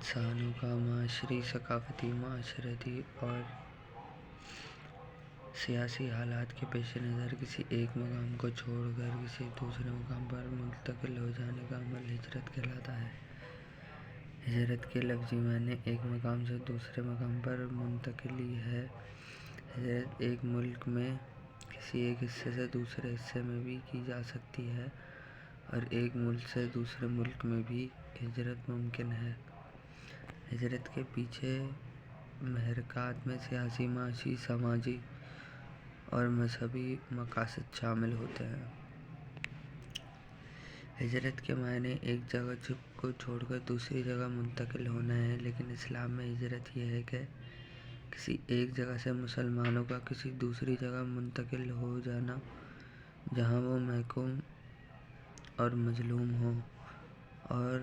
انسانوں کا معاشری، ثقافتی، معاشرتی اور سیاسی حالات کے پیش نظر کسی ایک مقام کو چھوڑ کر کسی دوسرے مقام پر منتقل ہو جانے کا عمل ہجرت کہلاتا ہے۔ ہجرت کے لفظی معنی ایک مقام سے دوسرے مقام پر منتقلی ہے۔ ہجرت ایک ملک میں کسی ایک حصے سے دوسرے حصے میں بھی کی جا سکتی ہے اور ایک ملک سے دوسرے ملک میں بھی ہجرت ممکن ہے۔ ہجرت کے پیچھے محرکات میں سیاسی، معاشی، سماجی اور مذہبی مقاصد شامل ہوتے ہیں۔ ہجرت کے معنی ایک جگہ کو چھوڑ کر دوسری جگہ منتقل ہونا ہے، لیکن اسلام میں ہجرت یہ ہے کہ کسی ایک جگہ سے مسلمانوں کا کسی دوسری جگہ منتقل ہو جانا جہاں وہ محکوم اور مظلوم ہوں اور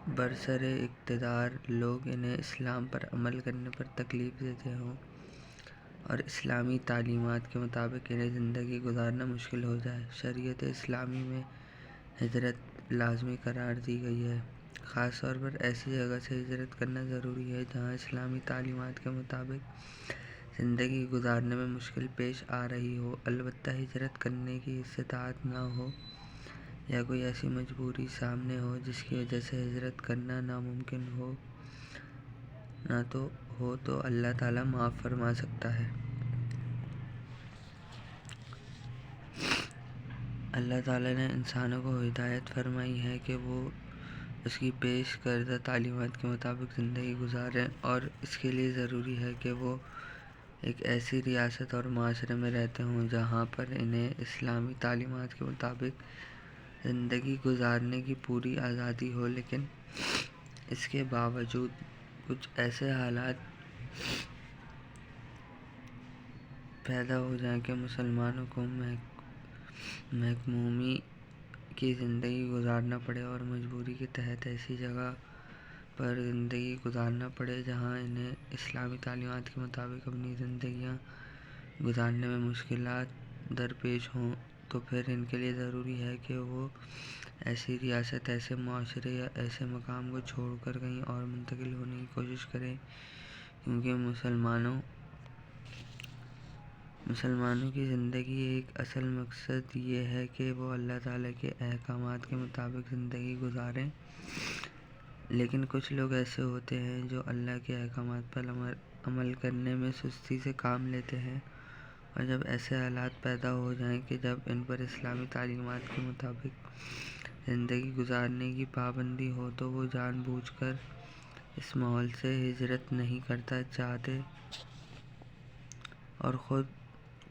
برسر اقتدار لوگ انہیں اسلام پر عمل کرنے پر تکلیف دیتے ہوں اور اسلامی تعلیمات کے مطابق انہیں زندگی گزارنا مشکل ہو جائے۔ شریعت اسلامی میں ہجرت لازمی قرار دی گئی ہے۔ خاص طور پر ایسی جگہ سے ہجرت کرنا ضروری ہے جہاں اسلامی تعلیمات کے مطابق زندگی گزارنے میں مشکل پیش آ رہی ہو، البتہ ہجرت کرنے کی استطاعت نہ ہو یا کوئی ایسی مجبوری سامنے ہو جس کی وجہ سے ہجرت کرنا ناممکن ہو نہ تو اللہ تعالیٰ معاف فرما سکتا ہے۔ اللہ تعالیٰ نے انسانوں کو ہدایت فرمائی ہے کہ وہ اس کی پیش کردہ تعلیمات کے مطابق زندگی گزاریں، اور اس کے لیے ضروری ہے کہ وہ ایک ایسی ریاست اور معاشرے میں رہتے ہوں جہاں پر انہیں اسلامی تعلیمات کے مطابق زندگی گزارنے کی پوری آزادی ہو، لیکن اس کے باوجود کچھ ایسے حالات پیدا ہو جائیں کہ مسلمانوں کو محکومی کی زندگی گزارنا پڑے اور مجبوری کے تحت ایسی جگہ پر زندگی گزارنا پڑے جہاں انہیں اسلامی تعلیمات کے مطابق اپنی زندگیاں گزارنے میں مشکلات درپیش ہوں، تو پھر ان کے لیے ضروری ہے کہ وہ ایسی ریاست، ایسے معاشرے یا ایسے مقام کو چھوڑ کر کہیں اور منتقل ہونے کی کوشش کریں، کیونکہ مسلمانوں کی زندگی ایک اصل مقصد یہ ہے کہ وہ اللہ تعالیٰ کے احکامات کے مطابق زندگی گزاریں، لیکن کچھ لوگ ایسے ہوتے ہیں جو اللہ کے احکامات پر عمل کرنے میں سستی سے کام لیتے ہیں، اور جب ایسے حالات پیدا ہو جائیں کہ جب ان پر اسلامی تعلیمات کے مطابق زندگی گزارنے کی پابندی ہو تو وہ جان بوجھ کر اس ماحول سے ہجرت نہیں کرنا چاہتے اور خود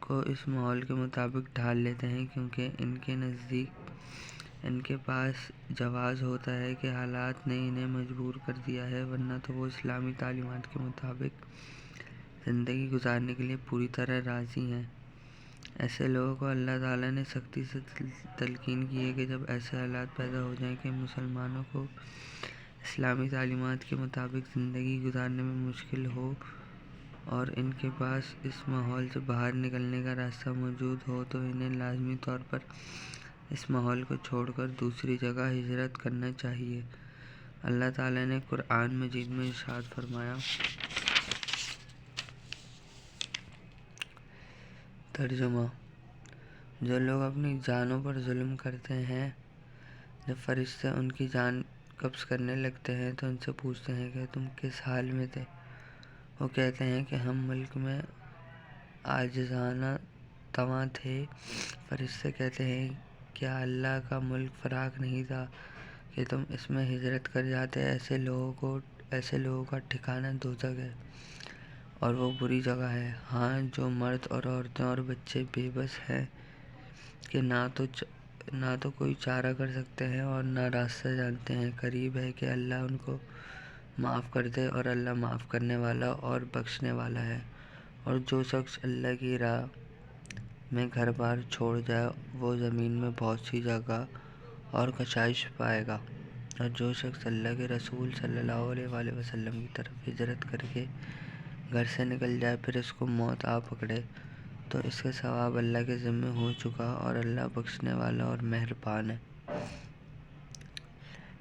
کو اس ماحول کے مطابق ڈھال لیتے ہیں، کیونکہ ان کے نزدیک ان کے پاس جواز ہوتا ہے کہ حالات نے انہیں مجبور کر دیا ہے، ورنہ تو وہ اسلامی تعلیمات کے مطابق زندگی گزارنے کے لیے پوری طرح راضی ہیں۔ ایسے لوگوں کو اللہ تعالیٰ نے سختی سے تلقین کی ہے کہ جب ایسے حالات پیدا ہو جائیں کہ مسلمانوں کو اسلامی تعلیمات کے مطابق زندگی گزارنے میں مشکل ہو اور ان کے پاس اس ماحول سے باہر نکلنے کا راستہ موجود ہو، تو انہیں لازمی طور پر اس ماحول کو چھوڑ کر دوسری جگہ ہجرت کرنا چاہیے۔ اللہ تعالیٰ نے قرآن مجید میں ارشاد فرمایا: ترجمہ: جو لوگ اپنی جانوں پر ظلم کرتے ہیں، جب فرشتے ان کی جان قبض کرنے لگتے ہیں تو ان سے پوچھتے ہیں کہ تم کس حال میں تھے؟ وہ کہتے ہیں کہ ہم ملک میں عاجزانہ تواں تھے۔ فرشتے کہتے ہیں کیا اللہ کا ملک فراخ نہیں تھا کہ تم اس میں ہجرت کر جاتے؟ ایسے لوگوں کا ٹھکانہ دوزخ ہے اور وہ بری جگہ ہے۔ ہاں، جو مرد اور عورتیں اور بچے بے بس ہیں کہ نہ تو کوئی چارہ کر سکتے ہیں اور نہ راستہ جانتے ہیں، قریب ہے کہ اللہ ان کو معاف کر دے، اور اللہ معاف کرنے والا اور بخشنے والا ہے۔ اور جو شخص اللہ کی راہ میں گھر بار چھوڑ جائے وہ زمین میں بہت سی جگہ اور کشائش پائے گا، اور جو شخص اللہ کے رسول صلی اللہ علیہ وآلہ وسلم کی طرف ہجرت کر کے گھر سے نکل جائے، پھر اس کو موت آ پکڑے تو اس کا ثواب اللہ کے ذمہ ہو چکا، اور اللہ بخشنے والا اور مہربان ہے۔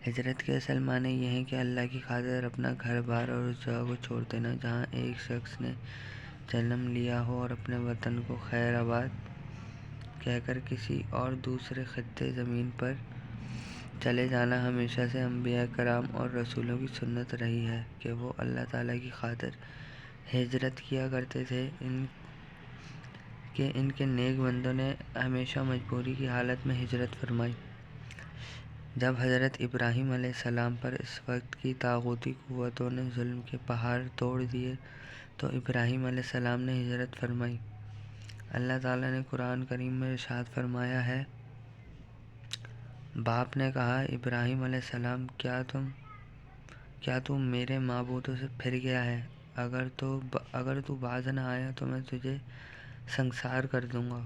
ہجرت کے اصل معنی یہ ہیں کہ اللہ کی خاطر اپنا گھر بار اور اس جگہ کو چھوڑ دینا جہاں ایک شخص نے جنم لیا ہو، اور اپنے وطن کو خیر آباد کہہ کر کسی اور دوسرے خطے زمین پر چلے جانا۔ ہمیشہ سے انبیاء کرام اور رسولوں کی سنت رہی ہے کہ وہ اللہ تعالیٰ کی خاطر ہجرت کیا کرتے تھے۔ ان کے نیک بندوں نے ہمیشہ مجبوری کی حالت میں ہجرت فرمائی۔ جب حضرت ابراہیم علیہ السلام پر اس وقت کی طاغوتی قوتوں نے ظلم کے پہاڑ توڑ دیے تو ابراہیم علیہ السلام نے ہجرت فرمائی۔ اللہ تعالیٰ نے قرآن کریم میں ارشاد فرمایا ہے، باپ نے کہا، ابراہیم علیہ السلام، کیا تو میرے معبودوں سے پھر گیا ہے؟ اگر تو باز نہ آیا تو میں تجھے سنسار کر دوں گا،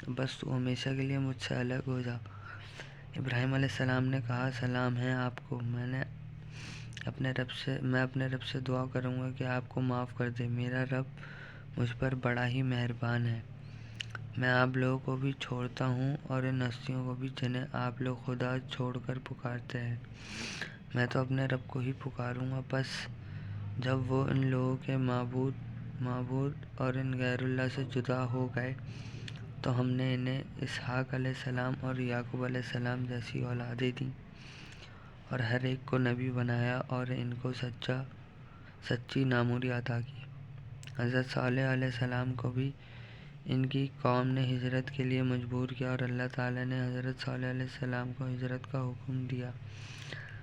بس تو ہمیشہ کے لیے مجھ سے الگ ہو جا۔ ابراہیم علیہ السلام نے کہا، سلام ہے آپ کو، میں اپنے رب سے دعا کروں گا کہ آپ کو معاف کر دے۔ میرا رب مجھ پر بڑا ہی مہربان ہے۔ میں آپ لوگوں کو بھی چھوڑتا ہوں اور ان ہستیوں کو بھی جنہیں آپ لوگ خدا چھوڑ کر پکارتے ہیں۔ میں تو اپنے رب کو ہی پکاروں گا۔ بس جب وہ ان لوگوں کے معبود اور ان غیر اللہ سے جدا ہو گئے تو ہم نے انہیں اسحاق علیہ السلام اور یعقوب علیہ السلام جیسی اولادیں دیں اور ہر ایک کو نبی بنایا اور ان کو سچی ناموری عطا کی۔ حضرت صالح علیہ السلام کو بھی ان کی قوم نے ہجرت کے لیے مجبور کیا اور اللہ تعالیٰ نے حضرت صالح علیہ السلام کو ہجرت کا حکم دیا۔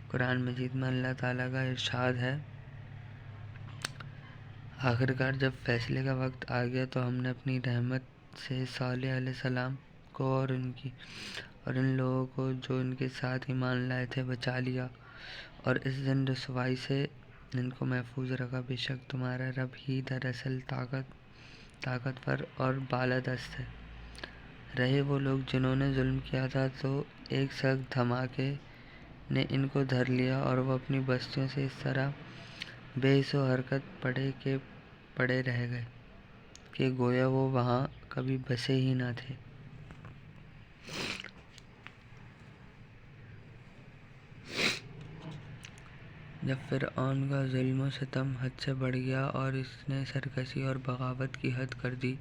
قرآن مجید میں اللہ تعالیٰ کا ارشاد ہے، آخرکار جب فیصلے کا وقت آ گیا تو ہم نے اپنی رحمت سے صالح علیہ السلام کو اور ان لوگوں کو جو ان کے ساتھ ایمان لائے تھے بچا لیا اور اس دن رسوائی سے ان کو محفوظ رکھا۔ بے شک تمہارا رب ہی دراصل طاقتور اور بالادست ہے۔ رہے وہ لوگ جنہوں نے ظلم کیا تھا تو ایک سخت دھماکے نے ان کو دھر لیا اور وہ اپنی بستیوں سے اس طرح بے حس و حرکت پڑے رہ گئے کہ گویا وہ وہاں کبھی بسے ہی نہ تھے۔ جب فرعون کا ظلم و ستم حد سے بڑھ گیا اور اس نے سرکشی اور بغاوت کی حد کر دی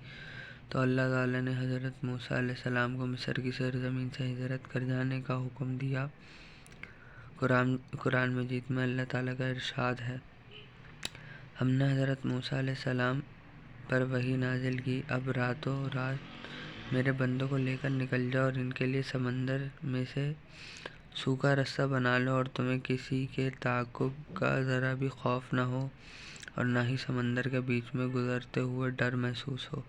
تو اللہ تعالیٰ نے حضرت موسیٰ علیہ السلام کو مصر کی سرزمین سے ہجرت کر جانے کا حکم دیا۔ قرآن مجید میں اللہ تعالیٰ کا ارشاد ہے، ہم نے حضرت موسیٰ علیہ السلام پر وحی نازل کی، اب راتوں رات میرے بندوں کو لے کر نکل جاؤ اور ان کے لیے سمندر میں سے سوکھا رستہ بنا لو اور تمہیں کسی کے تعاقب کا ذرا بھی خوف نہ ہو اور نہ ہی سمندر کے بیچ میں گزرتے ہوئے ڈر محسوس ہو۔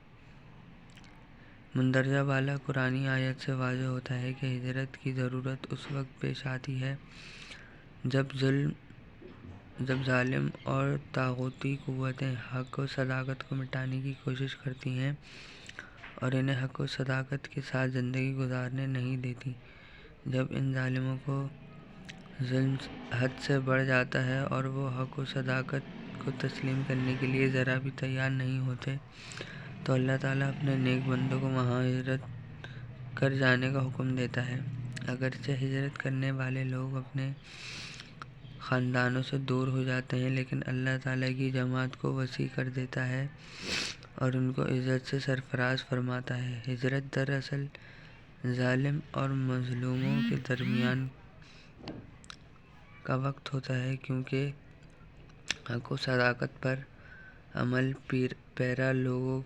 مندرجہ بالا قرآنی آیت سے واضح ہوتا ہے کہ ہجرت کی ضرورت اس وقت پیش آتی ہے جب ظالم اور طاغوتی قوتیں حق و صداقت کو مٹانے کی کوشش کرتی ہیں اور انہیں حق و صداقت کے ساتھ زندگی گزارنے نہیں دیتی۔ جب ان ظالموں کو ظلم حد سے بڑھ جاتا ہے اور وہ حق و صداقت کو تسلیم کرنے کے لیے ذرا بھی تیار نہیں ہوتے تو اللہ تعالیٰ اپنے نیک بندوں کو وہاں ہجرت کر جانے کا حکم دیتا ہے۔ اگرچہ ہجرت کرنے والے لوگ اپنے خاندانوں سے دور ہو جاتے ہیں لیکن اللہ تعالیٰ کی جماعت کو وسیع کر دیتا ہے اور ان کو عزت سے سرفراز فرماتا ہے۔ ہجرت دراصل ظالم اور مظلوموں کے درمیان کا وقت ہوتا ہے، کیونکہ حق و صداقت پر عمل پیرا لوگوں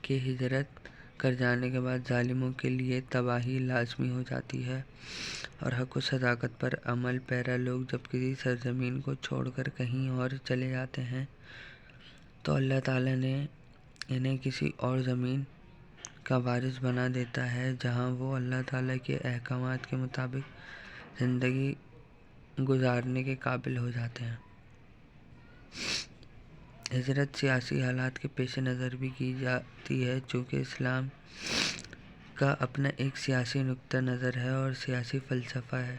کے ہجرت کر جانے کے بعد ظالموں کے لیے تباہی لازمی ہو جاتی ہے، اور حق و صداقت پر عمل پیرا لوگ جب کسی سرزمین کو چھوڑ کر کہیں اور چلے جاتے ہیں تو اللہ تعالیٰ نے انہیں کسی اور زمین کا وارث بنا دیتا ہے جہاں وہ اللہ تعالیٰ کے احکامات کے مطابق زندگی گزارنے کے قابل ہو جاتے ہیں۔ ہجرت سیاسی حالات کے پیش نظر بھی کی جاتی ہے، چونکہ اسلام کا اپنا ایک سیاسی نقطہ نظر ہے اور سیاسی فلسفہ ہے،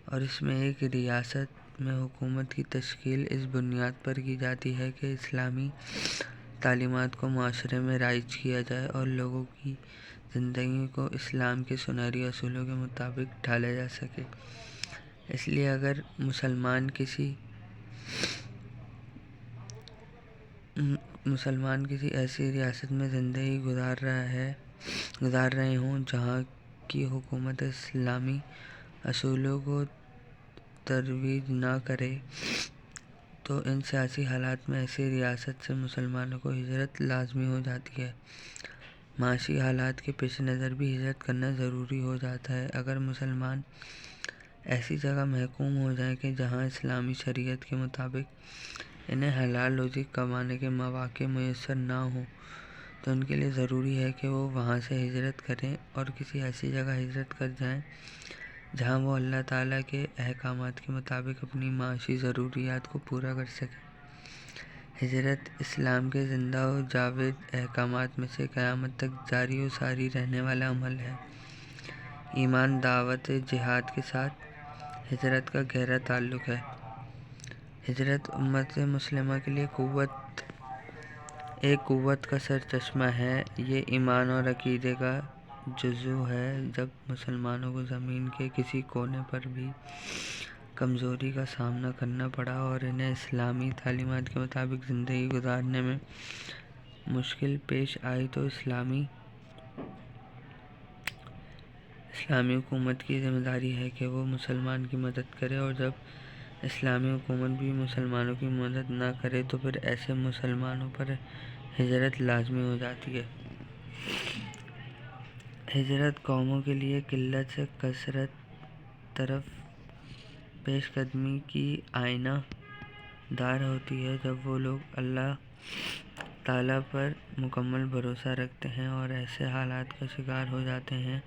اور اس میں ایک ریاست میں حکومت کی تشکیل اس بنیاد پر کی جاتی ہے کہ اسلامی تعلیمات کو معاشرے میں رائج کیا جائے اور لوگوں کی زندگی کو اسلام کے سنہری اصولوں کے مطابق ڈھالا جا سکے۔ اس لیے اگر مسلمان کسی ایسی ریاست میں زندگی گزار رہے ہوں جہاں کی حکومت اسلامی اصولوں کو ترویج نہ کرے، تو ان سیاسی حالات میں ایسی ریاست سے مسلمانوں کو ہجرت لازمی ہو جاتی ہے۔ معاشی حالات کے پیش نظر بھی ہجرت کرنا ضروری ہو جاتا ہے۔ اگر مسلمان ایسی جگہ محکوم ہو جائیں کہ جہاں اسلامی شریعت کے مطابق انہیں حلال روزی کمانے کے مواقع میسر نہ ہوں، تو ان کے لیے ضروری ہے کہ وہ وہاں سے ہجرت کریں اور کسی ایسی جگہ ہجرت کر جائیں جہاں وہ اللہ تعالیٰ کے احکامات کے مطابق اپنی معاشی ضروریات کو پورا کر سکیں۔ ہجرت اسلام کے زندہ و جاوید احکامات میں سے قیامت تک جاری و ساری رہنے والا عمل ہے۔ ایمان، دعوت، جہاد کے ساتھ ہجرت کا گہرا تعلق ہے۔ ہجرت امت مسلمہ کے لیے ایک قوت کا سرچشمہ ہے۔ یہ ایمان اور عقیدے کا جزو ہے۔ جب مسلمانوں کو زمین کے کسی کونے پر بھی کمزوری کا سامنا کرنا پڑا اور انہیں اسلامی تعلیمات کے مطابق زندگی گزارنے میں مشکل پیش آئی، تو اسلامی حکومت کی ذمہ داری ہے کہ وہ مسلمان کی مدد کرے، اور جب اسلامی حکومت بھی مسلمانوں کی مدد نہ کرے تو پھر ایسے مسلمانوں پر ہجرت لازمی ہو جاتی ہے۔ ہجرت قوموں کے لیے قلت سے کثرت طرف پیش قدمی کی آئینہ دار ہوتی ہے۔ جب وہ لوگ اللہ تعالیٰ پر مکمل بھروسہ رکھتے ہیں اور ایسے حالات کا شکار ہو جاتے ہیں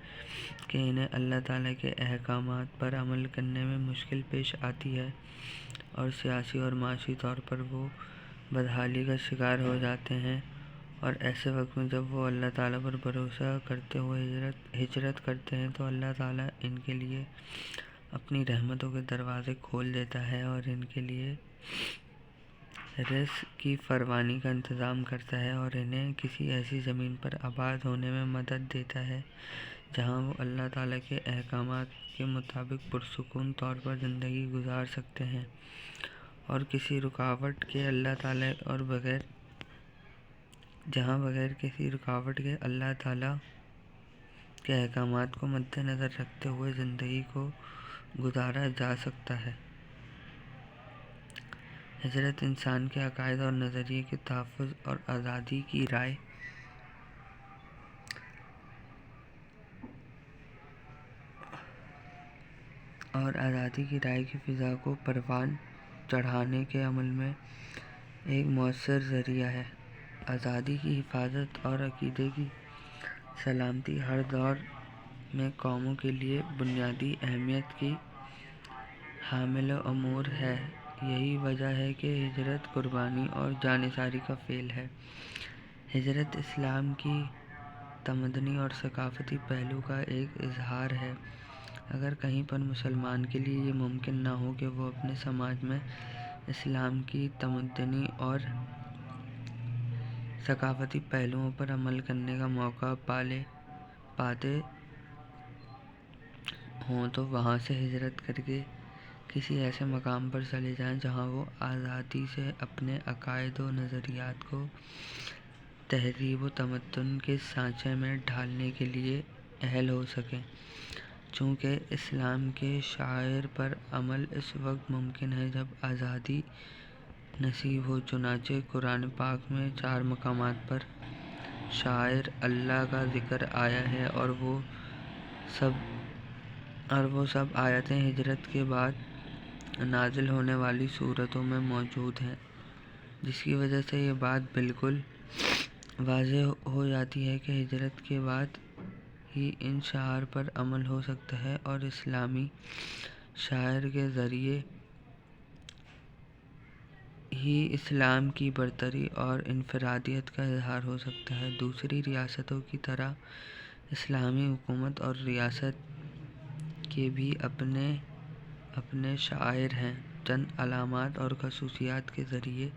کہ انہیں اللہ تعالیٰ کے احکامات پر عمل کرنے میں مشکل پیش آتی ہے، اور سیاسی اور معاشی طور پر وہ بدحالی کا شکار ہو جاتے ہیں، اور ایسے وقت میں جب وہ اللہ تعالیٰ پر بھروسہ کرتے ہوئے ہجرت کرتے ہیں تو اللہ تعالیٰ ان کے لیے اپنی رحمتوں کے دروازے کھول دیتا ہے اور ان کے لیے رزق کی فراوانی کا انتظام کرتا ہے، اور انہیں کسی ایسی زمین پر آباد ہونے میں مدد دیتا ہے جہاں وہ اللہ تعالیٰ کے احکامات کے مطابق پرسکون طور پر زندگی گزار سکتے ہیں، اور کسی رکاوٹ کے بغیر کسی رکاوٹ کے اللہ تعالیٰ کے احکامات کو مد نظر رکھتے ہوئے زندگی کو گزارا جا سکتا ہے۔ ہجرت انسان کے عقائد اور نظریے کے تحفظ اور آزادی کی رائے کی فضا کو پروان چڑھانے کے عمل میں ایک مؤثر ذریعہ ہے۔ آزادی کی حفاظت اور عقیدے کی سلامتی ہر دور میں قوموں کے لیے بنیادی اہمیت کی حامل امور ہے۔ یہی وجہ ہے کہ ہجرت قربانی اور جانثاری کا فعل ہے۔ ہجرت اسلام کی تمدنی اور ثقافتی پہلو کا ایک اظہار ہے۔ اگر کہیں پر مسلمان کے لیے یہ ممکن نہ ہو کہ وہ اپنے سماج میں اسلام کی تمدنی اور ثقافتی پہلوؤں پر عمل کرنے کا موقع پاتے ہوں، تو وہاں سے ہجرت کر کے کسی ایسے مقام پر چلے جائیں جہاں وہ آزادی سے اپنے عقائد و نظریات کو تہذیب و تمدن کے سانچے میں ڈھالنے کے لیے اہل ہو سکیں۔ چونکہ اسلام کے شعائر پر عمل اس وقت ممکن ہے جب آزادی نصیب ہو، چنانچہ قرآن پاک میں 4 مقامات پر شعائر اللہ کا ذکر آیا ہے، اور وہ سب آیتیں ہجرت کے بعد نازل ہونے والی سورتوں میں موجود ہیں، جس کی وجہ سے یہ بات بالکل واضح ہو جاتی ہے کہ ہجرت کے بعد ہی ان شعائر پر عمل ہو سکتا ہے اور اسلامی شعائر کے ذریعے ہی اسلام کی برتری اور انفرادیت کا اظہار ہو سکتا ہے۔ دوسری ریاستوں کی طرح اسلامی حکومت اور ریاست کے بھی اپنے شعائر ہیں۔ چند علامات اور خصوصیات کے ذریعے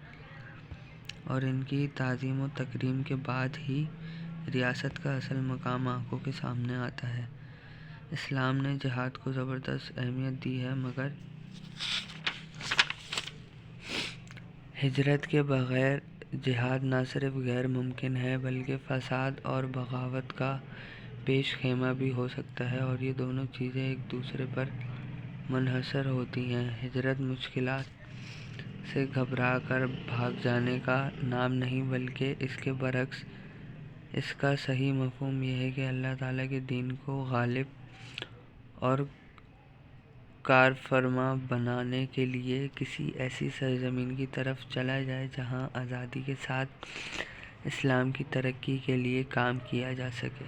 اور ان کی تعظیم و تکریم کے بعد ہی ریاست کا اصل مقام آنکھوں کے سامنے آتا ہے۔ اسلام نے جہاد کو زبردست اہمیت دی ہے، مگر ہجرت کے بغیر جہاد نہ صرف غیر ممکن ہے بلکہ فساد اور بغاوت کا پیش خیمہ بھی ہو سکتا ہے، اور یہ دونوں چیزیں ایک دوسرے پر منحصر ہوتی ہیں۔ ہجرت مشکلات سے گھبرا کر بھاگ جانے کا نام نہیں، بلکہ اس کے برعکس اس کا صحیح مفہوم یہ ہے کہ اللہ تعالیٰ کے دین کو غالب اور کارفرما بنانے کے لیے کسی ایسی سرزمین کی طرف چلا جائے جہاں آزادی کے ساتھ اسلام کی ترقی کے لیے کام کیا جا سکے۔